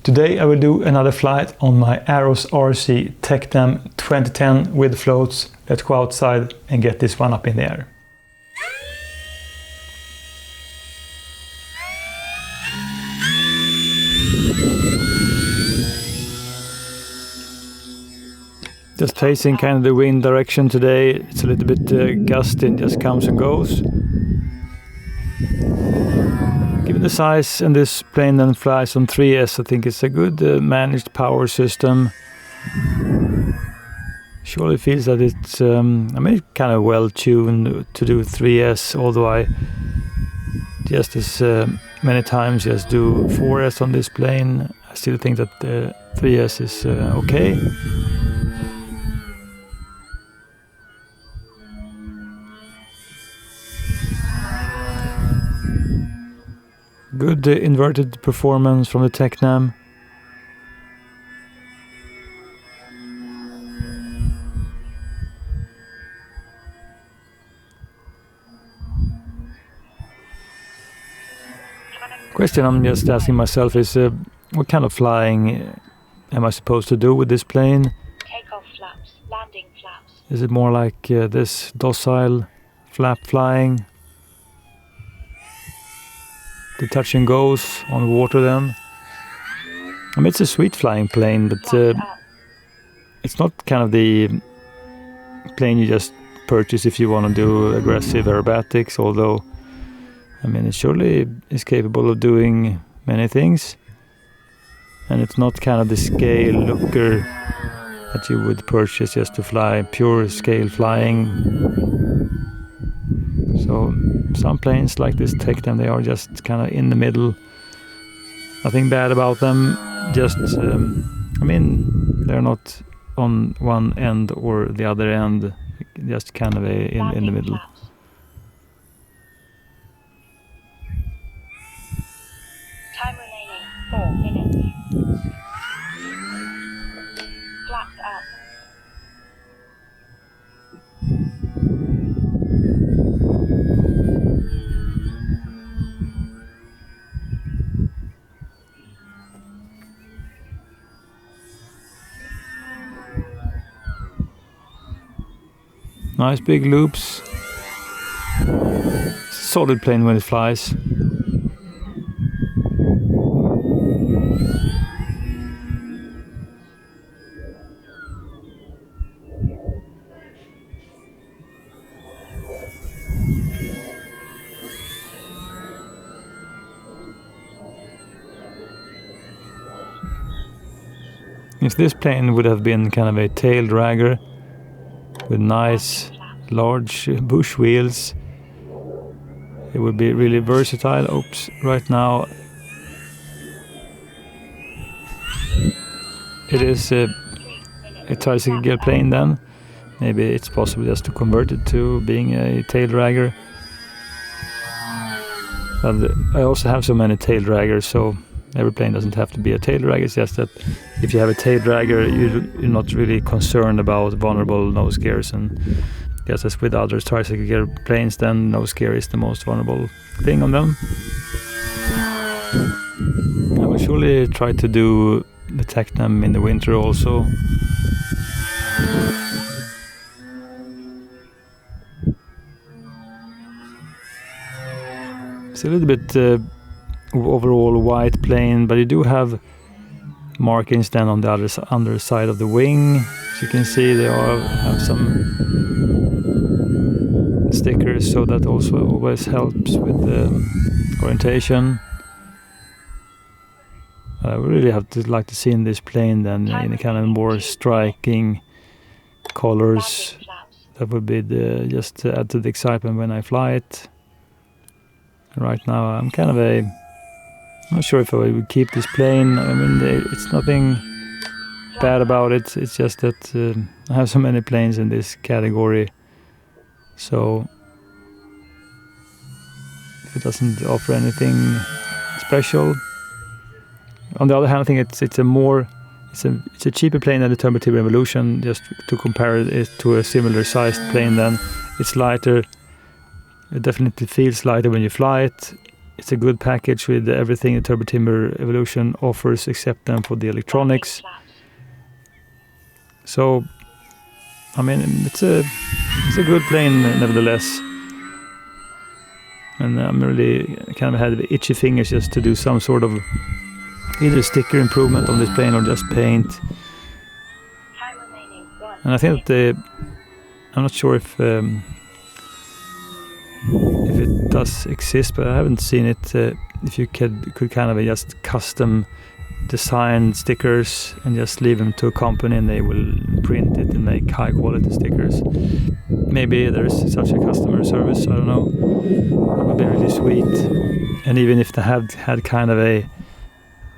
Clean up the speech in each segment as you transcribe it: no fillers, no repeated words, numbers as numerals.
Today I will do another flight on my Aros RC Tecnam 2010 with floats. Let's go outside and get this one up in the air. Just facing kind of the wind direction today. It's a little bit gusty and just comes and goes. Given the size, and this plane then flies on 3S, I think it's a good managed power system. Surely feels that it's, kind of well tuned to do 3S, although I just as many times just do 4S on this plane. I still think that 3S is okay. Good inverted performance from the Tecnam. Question I'm just asking myself is what kind of flying am I supposed to do with this plane? Takeoff flaps, landing flaps. Is it more like this docile flap flying? The touch and goes on water then. I mean, it's a sweet flying plane, but it's not kind of the plane you just purchase if you want to do aggressive aerobatics, although I mean it surely is capable of doing many things. And it's not kind of the scale looker that you would purchase just to fly pure scale flying. So some planes like this Tecnam, they are just kind of in the middle. Nothing bad about them. Just, they're not on one end or the other end. Just kind of in the middle. Time remaining 4 minutes. Flaps up. Nice big loops. Solid plane when it flies. If this plane would have been kind of a tail dragger with nice large bush wheels, it would be really versatile. Oops, right now it is a tricycle plane then. Maybe it's possible just to convert it to being a tail dragger. But I also have so many tail draggers, so every plane doesn't have to be a tail dragger. It's just that if you have a tail dragger, you're not really concerned about vulnerable nose gears, and just as with other tricycle gear planes, then nose gear is the most vulnerable thing on them. I will surely try to do the Tecnam in the winter also. It's a little bit overall white plane, but you do have markings then on the other side of the wing. As you can see, they all have some stickers, so that also always helps with the orientation. I really have to like to see in this plane then in a kind of more striking colors. That would be just to add to the excitement when I fly it. Right now I'm kind of not sure if I would keep this plane. I mean, it's nothing bad about it. It's just that I have so many planes in this category. So if it doesn't offer anything special. On the other hand, I think it's a cheaper plane than the Turbo T Revolution. Just to compare it to a similar sized plane, then it's lighter. It definitely feels lighter when you fly it. it's a good package with everything the Turbo Timber Evolution offers, except then for the electronics. Flaps. So, I mean, it's a good plane nevertheless. And I'm really kind of had itchy fingers just to do some sort of either sticker improvement on this plane or just paint. Time remaining 1 And I think that I'm not sure if it does exist, but I haven't seen it. If you could kind of just custom design stickers and just leave them to a company and they will print it and make high quality stickers. Maybe there's such a customer service, I don't know. That would be really sweet. And even if they had kind of I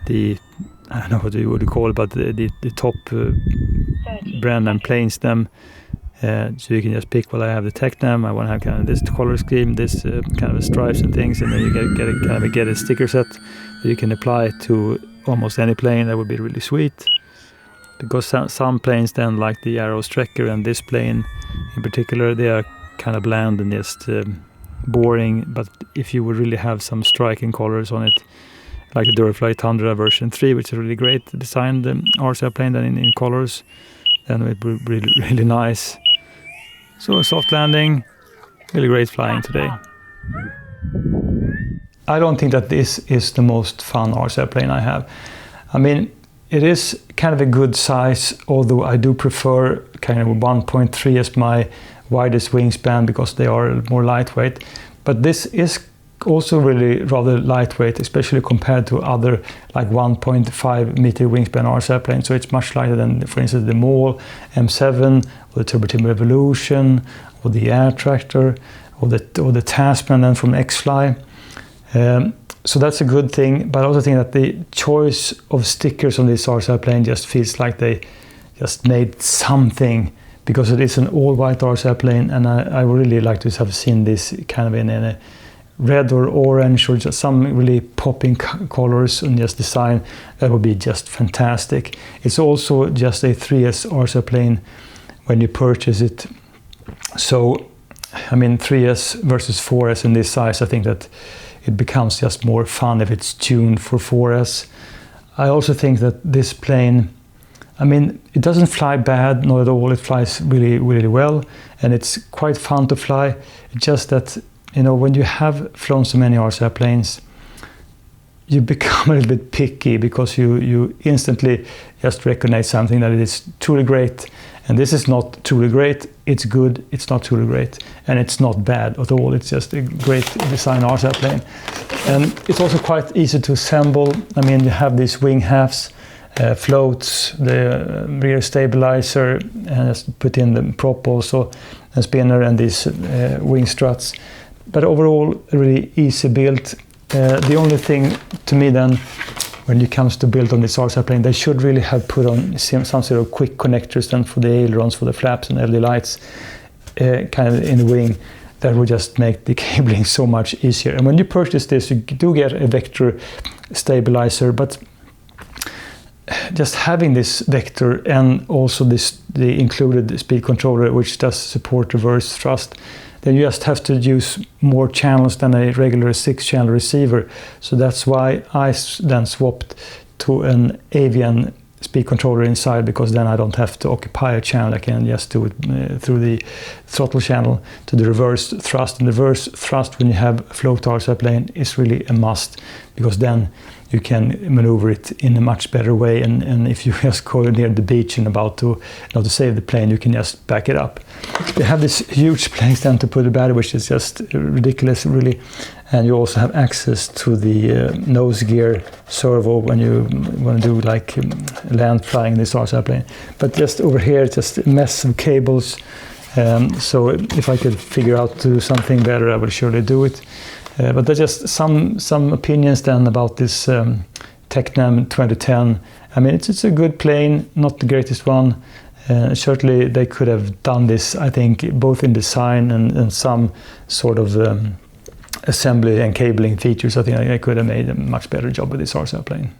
don't know what you would call it, but the top brand and planes them. So you can just pick, well, I have the Tecnam, I want to have kind of this color scheme, this kind of stripes and things, and then you get a sticker set that you can apply to almost any plane. That would be really sweet. Because some planes then, like the Arrow Strecker and this plane in particular, they are kind of bland and just boring. But if you would really have some striking colors on it, like the Durafly Tundra version 3, which is really great designed RC plane then in colors, then it would be really nice. So a soft landing, really great flying today. I don't think that this is the most fun RC plane I have. I mean, it is kind of a good size, although I do prefer kind of 1.3 as my widest wingspan because they are more lightweight. But this is also really rather lightweight, especially compared to other like 1.5 meter wingspan RC planes. So it's much lighter than, for instance, the Maul M7 or the Turbo Timber Evolution or the Air Tractor or the Tasman then from X-Fly. So that's a good thing, but I also think that the choice of stickers on this RC plane just feels like they just made something, because it is an all-white RC plane, and I would really like to have seen this kind of in a red or orange or just some really popping colors and just design. That would be just fantastic. It's also just a 3S RC plane when you purchase it. So, I mean, 3S versus 4S in this size, I think that it becomes just more fun if it's tuned for 4S. I also think that this plane, I mean, it doesn't fly bad, not at all. It flies really, really well, and it's quite fun to fly. It's just that, you know, when you have flown so many RC planes, you become a little bit picky because you instantly just recognize something that it is truly great. And this is not truly great, it's good, it's not truly great, and it's not bad at all. It's just a great design RC plane. And it's also quite easy to assemble. I mean, you have these wing halves, floats, the rear stabilizer, and just put in the prop also, a spinner and these wing struts. But overall, really easy build. The only thing to me then, when it comes to build on this RC plane, they should really have put on some sort of quick connectors then for the ailerons, for the flaps and LED lights, kind of in the wing. That would just make the cabling so much easier. And when you purchase this, you do get a vector stabilizer, but just having this vector and also the included speed controller, which does support reverse thrust, then you just have to use more channels than a regular 6-channel receiver. So that's why I then swapped to an Avian speed controller inside, because then I don't have to occupy a channel. I can just do it through the throttle channel to the reverse thrust. And the reverse thrust when you have a float RC plane is really a must, because then you can maneuver it in a much better way. And if you just go near the beach and about to save the plane, you can just back it up. They have this huge place then to put a battery, which is just ridiculous, really. And you also have access to the nose gear servo when you want to do like land flying this RC plane. But just over here, just a mess of cables. So if I could figure out to do something better, I would surely do it. But there's just some opinions then about this Tecnam 2010. I mean, it's a good plane, not the greatest one. Certainly they could have done this, I think, both in design and some sort of assembly and cabling features. I think I could have made a much better job with this RC plane.